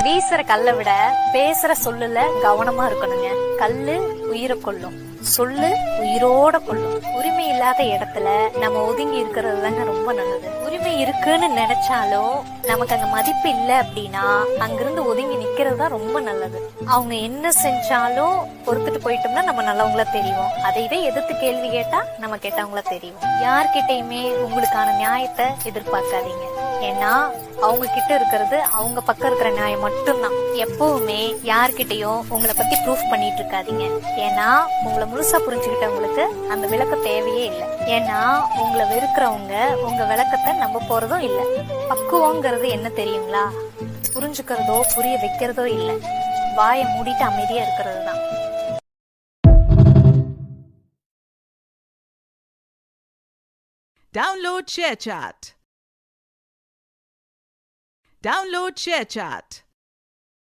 வீசுற கல்லை விட பேசுற சொல்லுல கவனமா இருக்கணுங்க. கல்லு உயிரை கொல்லும், சொல்லு உயிரோட கொல்லும். உரிமை இல்லாத இடத்துல நம்ம ஒதுங்கி இருக்கிறது தாங்க ரொம்ப நல்லது. உரிமை இருக்குன்னு நினைச்சாலும் நமக்கு அங்க மதிப்பு இல்லை அப்படின்னா அங்கிருந்து ஒதுங்கி நிக்கிறது தான் ரொம்ப நல்லது. அவங்க என்ன செஞ்சாலும் பொறுத்துட்டு போயிட்டோம்னா நம்ம நல்லவங்களா தெரியும். அதைவே எதிர்த்து கேள்வி கேட்டா நம்ம கெட்டவங்களா தெரியும். யார்கிட்டயுமே உங்களுக்கான நியாயத்தை எதிர்பார்க்காதீங்க. ஏன்னா அவங்க கிட்ட இருக்கிறது அவங்க பக்கம் இருக்கிற நியாயம் மட்டும்தான். எப்பவுமே யார்கிட்டயும் உங்களை பத்தி ப்ரூஃப் பண்ணிட்டு இருக்காதீங்க. ஏன்னா உங்களை முழுசா புரிஞ்சுக்கிட்டவங்களுக்கு அந்த விளக்கம் தேவையே இல்லை. ஏன்னா உங்களை வெறுக்கிறவங்க உங்க விளக்கத்தை நம்ப போறதும் இல்லை. பக்குவங்கிறது என்ன தெரியுங்களா? புரிஞ்சுக்கிறதோ புரிய வைக்கிறதோ இல்லை, வாயை மூடிட்டு அமைதியா இருக்கிறது தான். Download ShareChat.